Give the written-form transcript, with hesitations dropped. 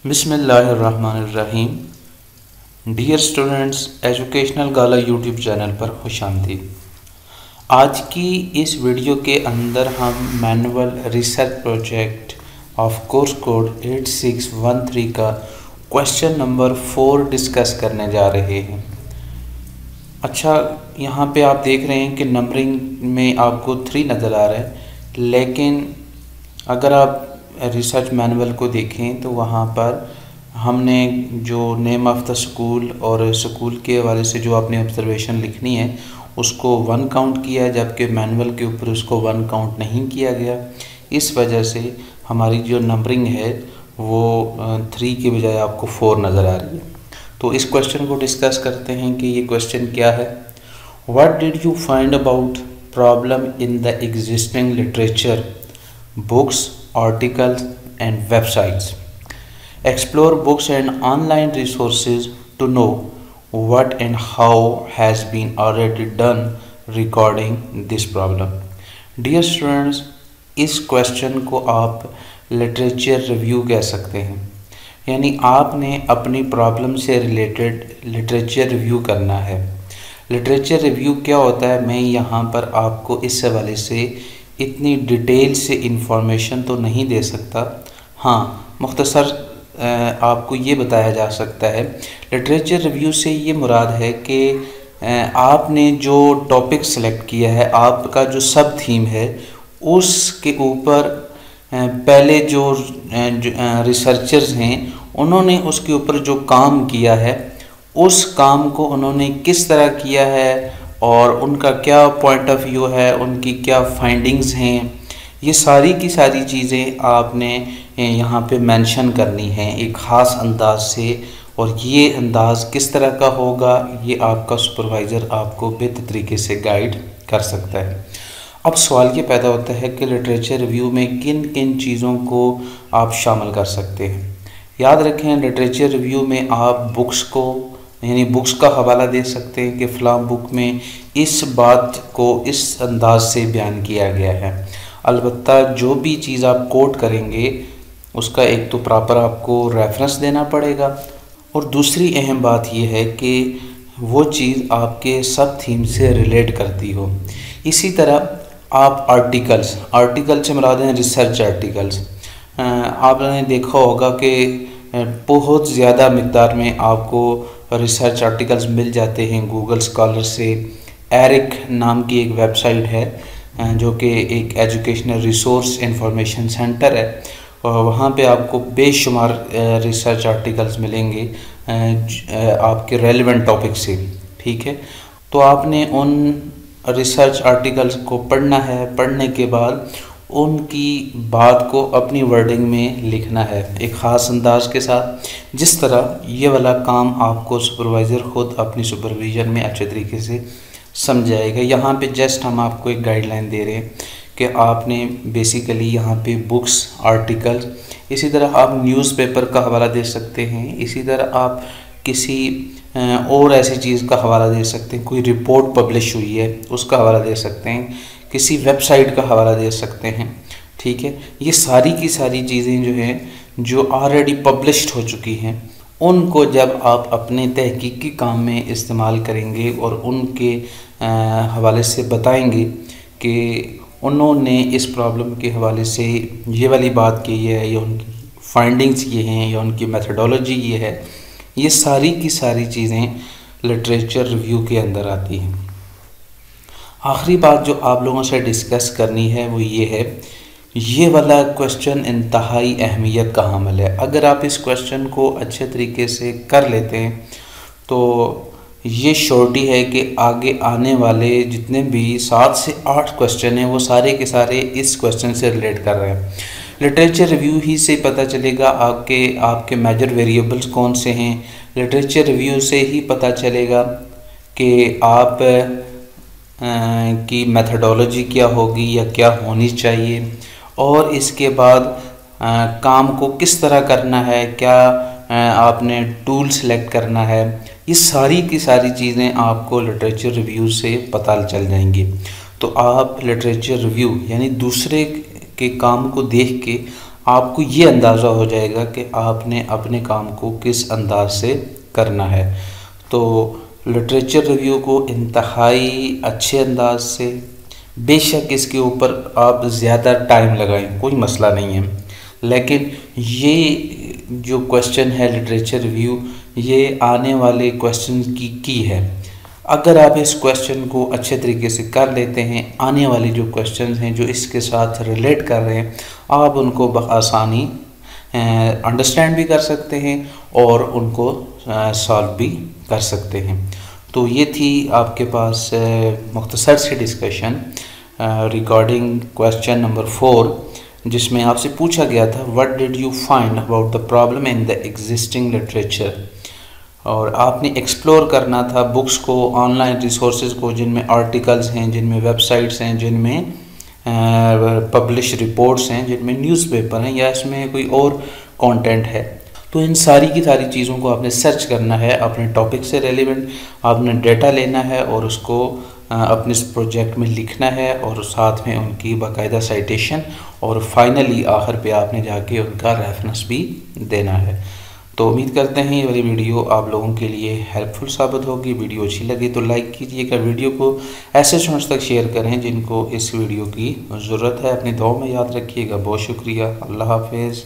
बिस्मिल्लाहिर्रहमानिर्रहीम। Dear students, educational गाला YouTube channel पर खुशामदीद। आज की इस वीडियो के अंदर हम manual research project of course code 8613 का क्वेश्चन नंबर 4 डिस्कस करने जा रहे हैं। अच्छा, यहाँ पे आप देख रहे हैं कि नंबरिंग में आपको 3 नज़र आ रहा है, लेकिन अगर आप रिसर्च मैनुअल को देखें तो वहाँ पर हमने जो नेम ऑफ़ द स्कूल और स्कूल के हवाले से जो आपने ऑब्जर्वेशन लिखनी है उसको 1 काउंट किया है, जबकि मैनुअल के ऊपर उसको 1 काउंट नहीं किया गया। इस वजह से हमारी जो नंबरिंग है वो 3 के बजाय आपको 4 नज़र आ रही है। तो इस क्वेश्चन को डिस्कस करते हैं कि ये क्वेश्चन क्या है। What did you find about problem in the existing literature, books, articles and websites? Explore books and online resources to know what and how has been already done regarding this problem. Dear students, इस question को आप literature review कह सकते हैं, यानी आपने अपनी problem से रिलेटेड लिटरेचर रिव्यू करना है। लिटरेचर रिव्यू क्या होता है, मैं यहाँ पर आपको इस हवाले से इतनी डिटेल से इंफॉर्मेशन तो नहीं दे सकता। हाँ, मुख्तसर आपको ये बताया जा सकता है। लिटरेचर रिव्यू से ये मुराद है कि आपने जो टॉपिक सेलेक्ट किया है, आपका जो सब थीम है, उसके ऊपर पहले जो रिसर्चर्स हैं उन्होंने उसके ऊपर जो काम किया है उस काम को उन्होंने किस तरह किया है और उनका क्या पॉइंट ऑफ व्यू है, उनकी क्या फाइंडिंग्स हैं, ये सारी की सारी चीज़ें आपने यहाँ पे मेंशन करनी है एक ख़ास अंदाज से। और ये अंदाज़ किस तरह का होगा ये आपका सुपरवाइज़र आपको बेहतर तरीके से गाइड कर सकता है। अब सवाल ये पैदा होता है कि लिटरेचर रिव्यू में किन किन चीज़ों को आप शामिल कर सकते हैं। याद रखें, लिटरेचर रिव्यू में आप बुक्स को यानी बुक्स का हवाला दे सकते हैं कि फ़लाँ बुक में इस बात को इस अंदाज से बयान किया गया है। अलबत्ता जो भी चीज़ आप कोट करेंगे उसका एक तो प्रॉपर आपको रेफरेंस देना पड़ेगा, और दूसरी अहम बात यह है कि वो चीज़ आपके सब थीम से रिलेट करती हो। इसी तरह आप आर्टिकल से मुराद हैं रिसर्च आर्टिकल्स। आपने देखा होगा कि बहुत ज़्यादा मिक़दार में आपको रिसर्च आर्टिकल्स मिल जाते हैं गूगल स्कॉलर से। एरिक नाम की एक वेबसाइट है जो कि एक एजुकेशनल रिसोर्स इंफॉर्मेशन सेंटर है, और वहाँ पे आपको बेशुमार रिसर्च आर्टिकल्स मिलेंगे आपके रेलेवेंट टॉपिक से। ठीक है, तो आपने उन रिसर्च आर्टिकल्स को पढ़ना है, पढ़ने के बाद उनकी बात को अपनी वर्डिंग में लिखना है एक ख़ास अंदाज के साथ, जिस तरह ये वाला काम आपको सुपरवाइज़र ख़ुद अपनी सुपरविज़न में अच्छे तरीके से समझाएगा। यहाँ पे जस्ट हम आपको एक गाइडलाइन दे रहे हैं कि आपने बेसिकली यहाँ पे बुक्स, आर्टिकल्स, इसी तरह आप न्यूज़पेपर का हवाला दे सकते हैं, इसी तरह आप किसी और ऐसी चीज़ का हवाला दे सकते हैं, कोई रिपोर्ट पब्लिश हुई है उसका हवाला दे सकते हैं, किसी वेबसाइट का हवाला दे सकते हैं। ठीक है, ये सारी की सारी चीज़ें जो हैं जो ऑलरेडी पब्लिश्ड हो चुकी हैं उनको जब आप अपने तहकीकी काम में इस्तेमाल करेंगे और उनके हवाले से बताएंगे कि उन्होंने इस प्रॉब्लम के हवाले से ये वाली बात की है या उनकी फाइंडिंग्स ये हैं या उनकी मेथडोलॉजी ये है, ये सारी की सारी चीज़ें लिटरेचर रिव्यू के अंदर आती हैं। आखिरी बात जो आप लोगों से डिस्कस करनी है वो ये है, ये वाला क्वेश्चन इंतहाई अहमियत का हामिल है। अगर आप इस क्वेश्चन को अच्छे तरीके से कर लेते हैं तो ये श्योरिटी है कि आगे आने वाले जितने भी 7 से 8 क्वेश्चन हैं वो सारे के सारे इस क्वेश्चन से रिलेट कर रहे हैं। लिटरेचर रिव्यू ही से पता चलेगा आपके मेजर वेरिएबल्स कौन से हैं। लिटरेचर रिव्यू से ही पता चलेगा कि आप की मेथडोलॉजी क्या होगी या क्या होनी चाहिए, और इसके बाद काम को किस तरह करना है, क्या आपने टूल सेलेक्ट करना है। ये सारी की सारी चीज़ें आपको लिटरेचर रिव्यू से पता चल जाएंगी। तो आप लिटरेचर रिव्यू यानी दूसरे के काम को देख के आपको ये अंदाज़ा हो जाएगा कि आपने अपने काम को किस अंदाज से करना है। तो लिटरेचर रिव्यू को इंतहाई अच्छे अंदाज से, बेशक इसके ऊपर आप ज़्यादा टाइम लगाएं, कोई मसला नहीं है, लेकिन ये जो क्वेश्चन है लिटरेचर रिव्यू, ये आने वाले क्वेश्चन की है। अगर आप इस क्वेश्चन को अच्छे तरीके से कर लेते हैं, आने वाले जो क्वेश्चन हैं जो इसके साथ रिलेट कर रहे हैं, आप उनको बआसानी अंडरस्टैंड भी कर सकते हैं और उनको सॉल्व भी कर सकते हैं। तो ये थी आपके पास मुख्तसर सी डिस्कशन रिगार्डिंग क्वेश्चन नंबर 4, जिसमें आपसे पूछा गया था what did you find about the problem in the existing literature. और आपने एक्सप्लोर करना था बुक्स को, ऑनलाइन रिसोर्सेज को, जिनमें आर्टिकल्स हैं, जिनमें वेबसाइट्स हैं, जिनमें पब्लिश रिपोर्ट्स हैं, जिनमें न्यूज़पेपर हैं, या इसमें कोई और कंटेंट है। तो इन सारी की सारी चीज़ों को आपने सर्च करना है, अपने टॉपिक से रेलिवेंट आपने डेटा लेना है और उसको अपने इस प्रोजेक्ट में लिखना है, और साथ में उनकी बाकायदा साइटेशन, और फाइनली आखिर पे आपने जाके उनका रेफरेंस भी देना है। तो उम्मीद करते हैं ये वाली वीडियो आप लोगों के लिए हेल्पफुल साबित होगी। वीडियो अच्छी लगी तो लाइक कीजिएगा, वीडियो को ऐसे समझ तक शेयर करें जिनको इस वीडियो की ज़रूरत है। अपनी दुआ में याद रखिएगा। बहुत शुक्रिया। अल्लाह हाफिज़।